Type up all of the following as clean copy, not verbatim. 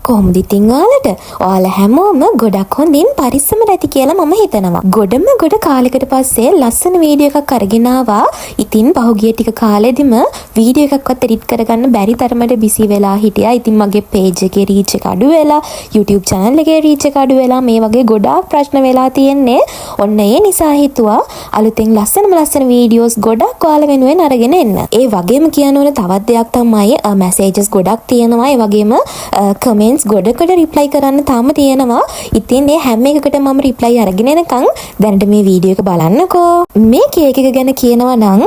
කොහොමද ඉතින් ඔයාලා හැමෝම ගොඩක් හොඳින් පරිස්සමට ඇති කියලා මම හිතනවා. ගොඩම ගොඩ කාලයකට පස්සේ ලස්සන වීඩියෝ එකක් අරගෙන ආවා. ඉතින් පහුගිය ටික කාලෙදිම වීඩියෝ එකක්වත් එඩිට් කරගන්න බැරි තරමට බිසි වෙලා හිටියා. ඉතින් මගේ page එකේ reach එක අඩු වෙලා, YouTube channel එකේ reach එක අඩු වෙලා මේ වගේ ගොඩාක් ප්‍රශ්න වෙලා තියෙන්නේ. ඔන්න ඒ නිසා හිතුවා අලුතෙන් ලස්සන වීඩියෝස් ගොඩක් ඔයාලා වෙනුවෙන් අරගෙන එන්න. ඒ වගේම කියන්න ඕන තවත් දෙයක් තමයි messages ගොඩක් තියෙනවා. ඒ වගේම comments ගොඩකට reply කරන්න තාම තියෙනවා. ඉතින් මේ හැම එකකටම මම reply අරගෙන එනකන් දැනට මේ වීඩියෝ එක බලන්නකෝ. මේ කේක් එක ගැන කියනවා නම්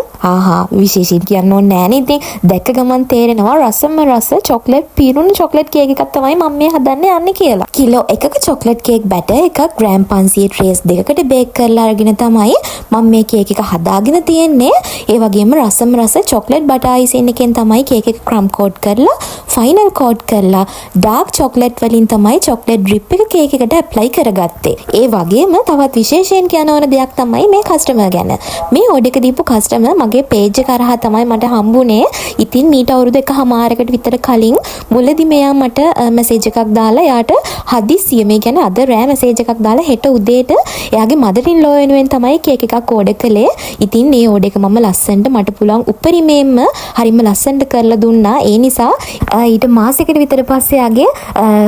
විශේෂයෙන් කියන්න ඕනේ නෑනේ. ඉතින් දැක්ක ගමන් තේරෙනවා රසම රස chocolate පිරුණු chocolate කේක් එකක් තමයි මම මේ හදන්න යන්නේ කියලා. කිලෝ එකක chocolate cake batter එකක් ග්‍රෑම් 500 trays දෙකකට බේක් කරලා අරගෙන තමයි මම මේ කේක් එක හදාගෙන තියෙන්නේ. ඒ වගේම රසම රස chocolate butter icing එකෙන් තමයි කේක් එක crumb coat කරලා final coat කරලා dark chocolate වලින් තමයි chocolate drip එක කේක් එකට apply කරගත්තේ. ඒ වගේම තවත් විශේෂයෙන් කියන ඕන දෙයක් තමයි මේ customer ගැන. මේ order එක දීපු customer මගේ page එක කරහා තමයි මට හම්බුනේ. ඉතින් මීට අවුරුදු එකමාරකට විතර කලින් මුලදී මෙයා මට message එකක් දාලා යාට හදිස්සිය මේ කියන්නේ අද රෑ message එකක් දාලා හෙට උදේට එයාගේ mother in law වෙනුවෙන් තමයි කේක් එකක් order කළේ. ඉතින් මේ order එක මම ලස්සනට මට පුළුවන් උපරිමයෙන්ම හරිම ලස්සනට කරලා දුන්නා. ඒ නිසා ඊට මාසෙකට විතර පස්සේ යාගේ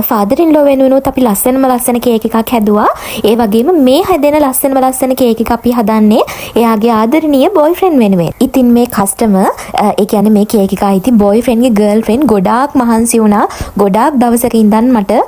father in law වෙනුවෙනුත් අපි ලස්සන කේක් එකක් හැදුවා. ඒ වගේම මේ හැදෙන ලස්සන කේක් එක අපි හදන්නේ එයාගේ ආදරණීය boyfriend වෙනුවෙන්. ඉතින් මේ customer ඒ කියන්නේ මේ කේක් එක අයිති boyfriend ගේ girlfriend ගොඩාක් මහන්සි වුණා. ගොඩාක් දවසක ඉඳන් මට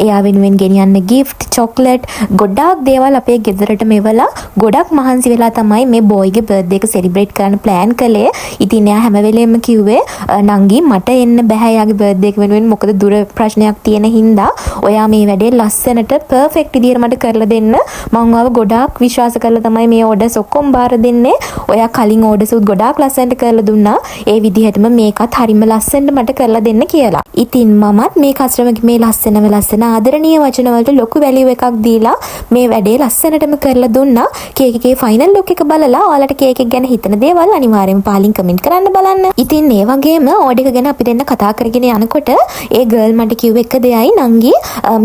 එයා වෙනුවෙන් ගෙනියන්න gift, chocolate ගොඩාක් දේවල් අපේ ගෙදරට මෙවලා ගොඩක් මහන්සි වෙලා තමයි මේ boy ගේ birthday එක celebrate කරන්න plan කළේ. ඉතින් එයා හැම වෙලෙම කිව්වේ නංගි මට එන්න බෑ එයාගේ birthday එක වෙනුවෙන් මොකද දුර ප්‍රශ්නයක් තියෙන හින්දා ඔයා මේ වැඩේ ලස්සනට perfect විදියට මට කරලා දෙන්න. මම ඔයාව ගොඩාක් විශ්වාස කරලා තමයි මේ orders ඔක්කොම බාර දෙන්නේ. ඔයා කලින් orders උත් ගොඩාක් ලස්සනට කරලා දුන්නා. ඒ විදිහටම මේකත් හරිම ලස්සනට මට කරලා දෙන්න කියලා. ඉතින් මමත් මේ කස්ටමර්ගේ මේ ලස්සන ආදරණීය වචන වලට ලොකු වැලියු එකක් දීලා මේ වැඩේ ලස්සනටම කරලා දුන්නා. කේක් එකේ ෆයිනල් ලුක් එක බලලා ඔයාලට කේක් එක ගැන හිතන දේවල් අනිවාර්යෙන්ම පාලින් කමෙන්ට් කරන්න බලන්න. ඉතින් ඒ වගේම ඕඩර් එක ගැන අපි දෙන්න කතා කරගෙන යනකොට ඒ ගර්ල් මට කිව්ව එක දෙයයි නංගි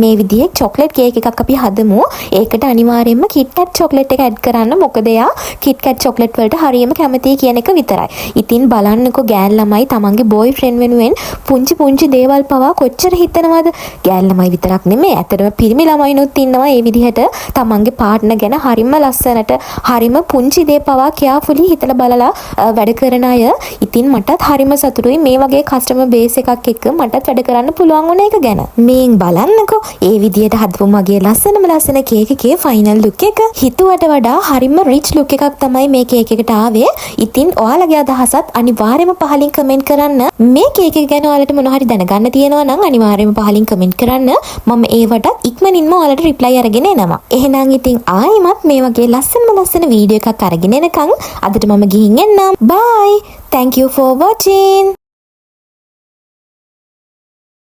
මේ විදිහේ chocolate cake එකක් අපි හදමු. ඒකට අනිවාර්යෙන්ම KitKat chocolate එක add කරන්න. මොකද එයා KitKat chocolate වලට හරියම කැමතියි කියන එක විතරයි. ඉතින් බලන්නකෝ ගෑන් ළමයි තමන්ගේ boyfriend වෙනුවෙන් පුංචි දේවල් පවා කොච්චර හිතනවද? ගෑන් ළමයි විතරක් නෙමෙයි ඇත්තටම පිරිමි ළමයිනුත් ඉන්නවා ඒ විදිහට තමන්ගේ partner ගැන හරිම ලස්සනට හරිම පුංචි දේ පවා carefully හිතලා බලලා වැඩ කරන අය. ඉතින් මටත් හරිම සතුටුයි මේ වගේ customer base එකක් එක්ක මටත් වැඩ කරන්න පුළුවන් වුණ එක ගැන. මේන් බලන්නකෝ ඒ විදිහට හදපු මගේ ලස්සන කේක් එකේ final look එක හිතුවට වඩා හරිම rich look එකක් තමයි මේ කේක් එකට ආවේ. ඉතින් ඔයාලගේ අදහසත් අනිවාර්යයෙන්ම පහලින් කමෙන්ට් කරන්න. මේ කේක් එක ගැන ඔයාලට මොනවා හරි දැනගන්න තියෙනවා නම් අනිවාර්යයෙන්ම පහලින් කමෙන්ට් කරන්න. මම ඒවට ඉක්මනින්ම ඔයාලට reply අරගෙන එනවා. එහෙනම් ඉතින් ආයෙමත් මේ වගේ ලස්සන වීඩියෝ එකක් අරගෙන එනකන් අදට මම ගිහින් එන්නම්. Bye. Thank you for watching.